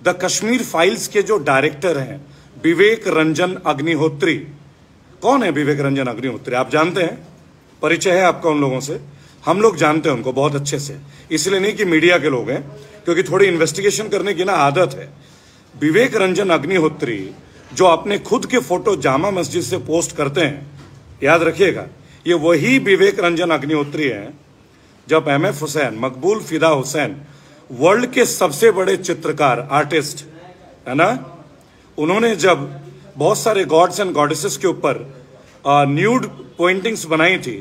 The Kashmir files के जो director हैं विवेक रंजन अग्निहोत्री। कौन है विवेक रंजन अग्निहोत्री? आप जानते हैं? परिचय है आपका उन लोगों से? हम लोग जानते हैं उनको बहुत अच्छे से, इसलिए नहीं कि मीडिया के लोग हैं, क्योंकि थोड़ी इन्वेस्टिगेशन करने की ना आदत है। विवेक रंजन अग्निहोत्री जो अपने खुद के फोटो जामा मस्जिद से पोस्ट करते हैं, याद रखिएगा, ये वही विवेक रंजन अग्निहोत्री हैं जब एमएफ हुसैन, मकबूल फिदा हुसैन, वर्ल्ड के सबसे बड़े चित्रकार, आर्टिस्ट है ना, उन्होंने जब बहुत सारे गॉड्स एंड गॉडेसेस के ऊपर न्यूड पेंटिंग्स बनाई थी,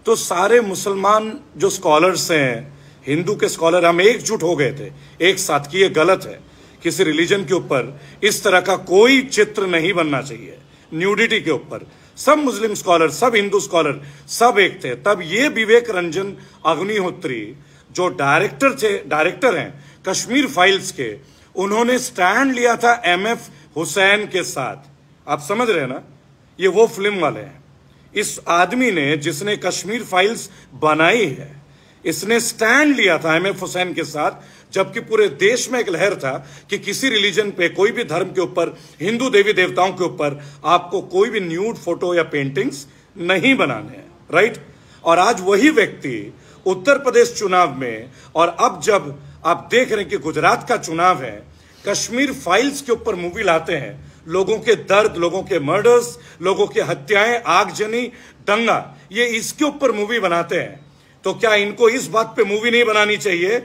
तो सारे मुसलमान जो स्कॉलर्स हैं, हिंदू के स्कॉलर, हम एकजुट हो गए थे एक साथ कि ये गलत है, किसी रिलीजन के ऊपर इस तरह का कोई चित्र नहीं बनना चाहिए, न्यूडिटी के ऊपर। सब मुस्लिम स्कॉलर, सब हिंदू स्कॉलर, सब एक थे। तब ये विवेक रंजन अग्निहोत्री जो डायरेक्टर हैं कश्मीर फाइल्स के, उन्होंने स्टैंड लिया था एमएफ हुसैन के साथ। आप समझ रहे हैं ना, ये वो फिल्म वाले हैं। इस आदमी ने, जिसने कश्मीर फाइल्स बनाई है, इसने स्टैंड लिया था एमएफ हुसैन के साथ, जबकि पूरे देश में एक लहर था कि किसी रिलीजन पे, कोई भी धर्म के ऊपर, हिंदू देवी देवताओं के ऊपर आपको कोई भी न्यूड फोटो या पेंटिंग्स नहीं बनाने हैं, राइट। और आज वही व्यक्ति उत्तर प्रदेश चुनाव में, और अब जब आप देख रहे हैं कि गुजरात का चुनाव है, कश्मीर फाइल्स के ऊपर मूवी लाते हैं, लोगों के दर्द, लोगों के मर्डर्स, लोगों की हत्याएं, आगजनी, दंगा, ये इसके ऊपर मूवी बनाते हैं। तो क्या इनको इस बात पे मूवी नहीं बनानी चाहिए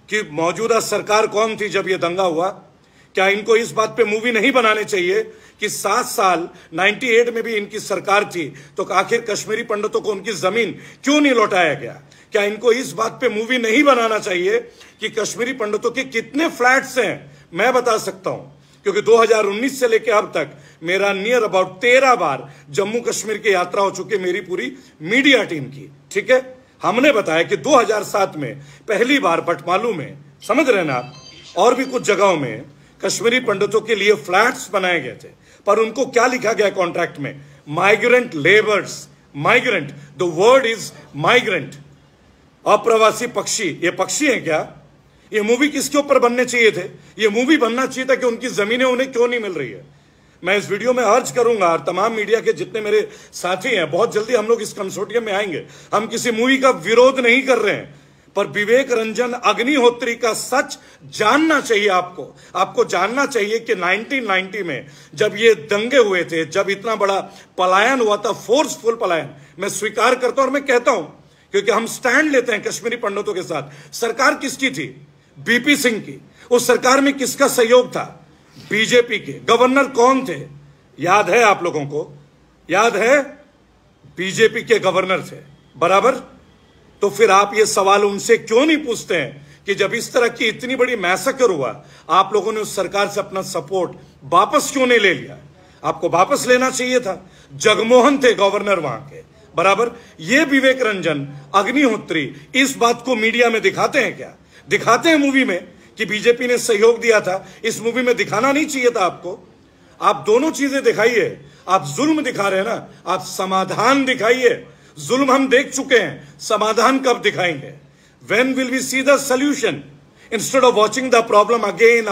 कि मौजूदा सरकार कौन थी जब ये दंगा हुआ? क्या इनको इस बात पे मूवी नहीं बनाने चाहिए कि 7 साल 98 में भी इनकी सरकार थी, तो आखिर कश्मीरी पंडितों को उनकी जमीन क्यों नहीं लौटाया गया? क्या इनको इस बात पे मूवी नहीं बनाना चाहिए कि कश्मीरी पंडितों के कितने फ्लैट्स हैं? मैं बता सकता हूं, क्योंकि 2019 से लेकर अब तक मेरा नियर अबाउट 13 बार जम्मू कश्मीर की यात्रा हो चुकी है, मेरी पूरी मीडिया टीम की। ठीक है, हमने बताया कि 2007 में पहली बार बटमालू में, समझ रहे ना आप, और भी कुछ जगहों में कश्मीरी पंडितों के लिए फ्लैट्स बनाए गए थे, पर उनको क्या लिखा गया कॉन्ट्रैक्ट में? Migrant labours. Migrant, the word is migrant, अप्रवासी पक्षी। ये पक्षी हैं क्या? ये मूवी किसके ऊपर बनने चाहिए थे? ये मूवी बनना चाहिए था कि उनकी जमीनें उन्हें क्यों नहीं मिल रही है। मैं इस वीडियो में अर्ज करूंगा, और तमाम मीडिया के जितने मेरे साथी हैं, बहुत जल्दी हम लोग इस कंसोर्टियम में आएंगे। हम किसी मूवी का विरोध नहीं कर रहे हैं, पर विवेक रंजन अग्निहोत्री का सच जानना चाहिए आपको। आपको जानना चाहिए कि 1990 में जब ये दंगे हुए थे, जब इतना बड़ा पलायन हुआ था, फोर्सफुल पलायन, मैं स्वीकार करता हूं और मैं कहता हूं, क्योंकि हम स्टैंड लेते हैं कश्मीरी पंडितों के साथ। सरकार किसकी थी? बीपी सिंह की। उस सरकार में किसका सहयोग था? बीजेपी के। गवर्नर कौन थे? याद है आप लोगों को? याद है? बीजेपी के गवर्नर थे, बराबर। तो फिर आप ये सवाल उनसे क्यों नहीं पूछते हैं कि जब इस तरह की इतनी बड़ी मैसेकर हुआ, आप लोगों ने उस सरकार से अपना सपोर्ट वापस क्यों नहीं ले लिया? आपको वापस लेना चाहिए था। जगमोहन थे गवर्नर वहां के, बराबर। ये विवेक रंजन अग्निहोत्री इस बात को मीडिया में दिखाते हैं क्या? दिखाते हैं मूवी में कि बीजेपी ने सहयोग दिया था। इस मूवी में दिखाना नहीं चाहिए था आपको। आप दोनों चीजें दिखाइए। आप जुल्म दिखा रहे हैं ना, आप समाधान दिखाइए। जुल्म हम देख चुके हैं, समाधान कब दिखाएंगे? When will we see the solution instead of watching the problem again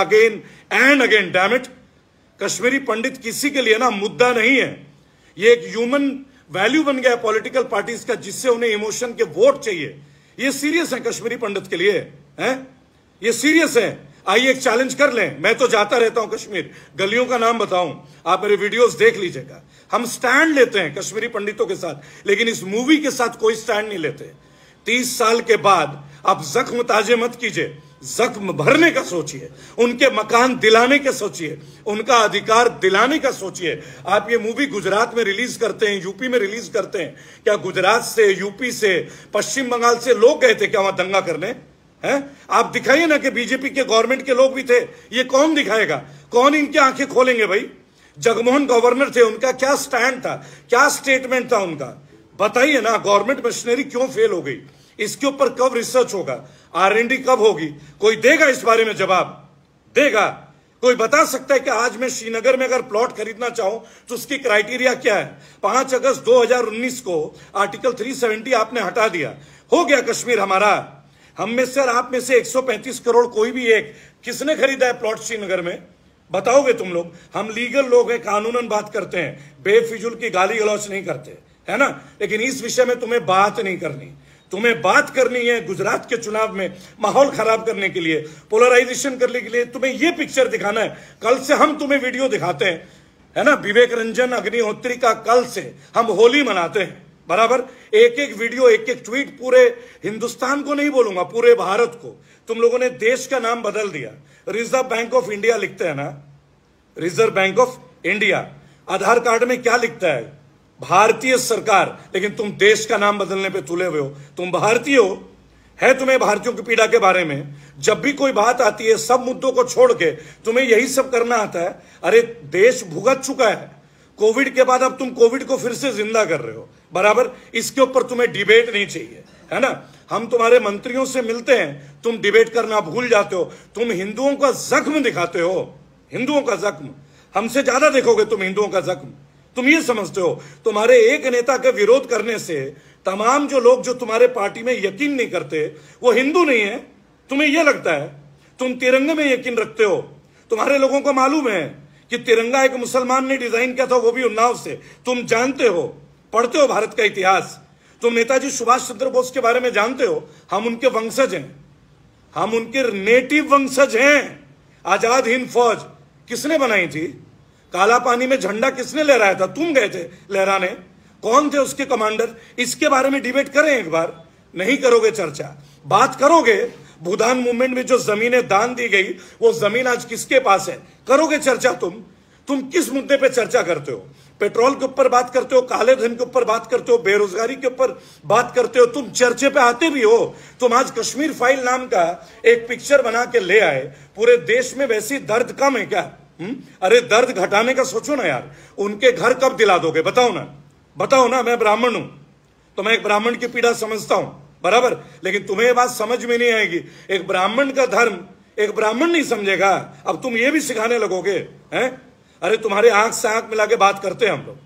and again? Damn it! Kashmiri पंडित किसी के लिए ना मुद्दा नहीं है। ये एक ह्यूमन वैल्यू बन गया पॉलिटिकल पार्टीज का, जिससे उन्हें इमोशन के वोट चाहिए। ये सीरियस है कश्मीरी पंडित के लिए, हैं? ये सीरियस है। आइए एक चैलेंज कर लें। मैं तो जाता रहता हूं कश्मीर, गलियों का नाम बताऊं, आप मेरे वीडियोस देख लीजिएगा। हम स्टैंड लेते हैं कश्मीरी पंडितों के साथ, लेकिन इस मूवी के साथ कोई स्टैंड नहीं लेते। 30 साल के बाद आप जख्म ताजे मत कीजिए, जख्म भरने का सोचिए, उनके मकान दिलाने का सोचिए, उनका अधिकार दिलाने का सोचिए। आप ये मूवी गुजरात में रिलीज करते हैं, यूपी में रिलीज करते हैं, क्या गुजरात से, यूपी से, पश्चिम बंगाल से लोग गए थे क्या वहां दंगा करने? हैं? आप दिखाइए ना कि बीजेपी के गवर्नमेंट के लोग भी थे। ये कौन दिखाएगा? कौन इनकी आंखें खोलेंगे भाई? जगमोहन गवर्नर थे, उनका क्या स्टैंड था, क्या स्टेटमेंट था उनका? बताइए ना। गवर्नमेंट मशीनरी क्यों फेल हो गई? इसके ऊपर कब रिसर्च होगा? R&D कब होगी? कोई देगा इस बारे में जवाब? देगा? कोई बता सकता है कि आज मैं श्रीनगर में अगर प्लॉट खरीदना चाहूं तो उसकी क्राइटेरिया क्या है? 5 अगस्त 2019 को आर्टिकल 370 आपने हटा दिया, हो गया कश्मीर हमारा। हम में से और आप में से 135 करोड़ कोई भी एक किसने खरीदा है प्लॉट श्रीनगर में? बताओगे तुम लोग? हम लीगल लोग हैं, कानूनन बात करते हैं, बेफिजूल की गाली गलौच नहीं करते, है ना? लेकिन इस विषय में तुम्हें बात नहीं करनी। तुम्हें बात करनी है गुजरात के चुनाव में माहौल खराब करने के लिए, पोलराइजेशन करने के लिए तुम्हें यह पिक्चर दिखाना है। कल से हम तुम्हें वीडियो दिखाते हैं, है ना? विवेक रंजन अग्निहोत्री का कल से हम होली मनाते हैं, बराबर। एक एक वीडियो, एक एक ट्वीट, पूरे हिंदुस्तान को नहीं बोलूंगा, पूरे भारत को। तुम लोगों ने देश का नाम बदल दिया। रिजर्व बैंक ऑफ इंडिया लिखते हैं ना, reserve bank of India. Aadhaar card में क्या लिखता है? भारतीय सरकार। लेकिन तुम देश का नाम बदलने पे तुले हुए हो। तुम भारतीय हो, है तुम्हें भारतीयों की पीड़ा के बारे में? जब भी कोई बात आती है, सब मुद्दों को छोड़ के तुम्हें यही सब करना आता है। अरे देश भुगत चुका है कोविड के बाद, अब तुम कोविड को फिर से जिंदा कर रहे हो, बराबर। इसके ऊपर तुम्हें डिबेट नहीं चाहिए, है ना? हम तुम्हारे मंत्रियों से मिलते हैं, तुम डिबेट करना भूल जाते हो। तुम हिंदुओं का जख्म दिखाते हो, हिंदुओं का जख्म। हमसे ज्यादा देखोगे तुम हिंदुओं का जख्म। तुम ये समझते हो तुम्हारे एक नेता के विरोध करने से तमाम जो लोग जो तुम्हारे पार्टी में यकीन नहीं करते वो हिंदू नहीं है? तुम्हें यह लगता है? तुम तिरंगे में यकीन रखते हो। तुम्हारे लोगों को मालूम है कि तिरंगा एक मुसलमान ने डिजाइन किया था, वो भी उन्नाव से। तुम जानते हो, पढ़ते हो भारत का इतिहास। तुम नेताजी सुभाष चंद्र बोस के बारे में जानते हो। हम उनके वंशज हैं, हम उनके नेटिव वंशज हैं। आजाद हिंद फौज किसने बनाई थी? काला पानी में झंडा किसने लहराया था? तुम गए थे लहराने। कौन थे उसके कमांडर? इसके बारे में डिबेट करें एक बार। नहीं करोगे चर्चा, बात करोगे भूदान मूवमेंट में जो जमीनें दान दी गई, वो जमीन आज किसके पास है? करोगे चर्चा तुम किस मुद्दे पे चर्चा करते हो? पेट्रोल के ऊपर बात करते हो, काले धन के ऊपर बात करते हो, बेरोजगारी के ऊपर बात करते हो। तुम चर्चे पे आते भी हो। तुम आज कश्मीर फाइल नाम का एक पिक्चर बना के ले आए। पूरे देश में वैसी दर्द कम है क्या? अरे दर्द घटाने का सोचो ना यार। उनके घर कब दिला दोगे? बताओ ना, बताओ ना। मैं ब्राह्मण हूं तो मैं एक ब्राह्मण की पीड़ा समझता हूं, बराबर। लेकिन तुम्हें ये बात समझ में नहीं आएगी। एक ब्राह्मण का धर्म एक ब्राह्मण नहीं समझेगा। अब तुम ये भी सिखाने लगोगे, हैं? अरे तुम्हारे आंख से आंख मिला के बात करते हैं हम लोग।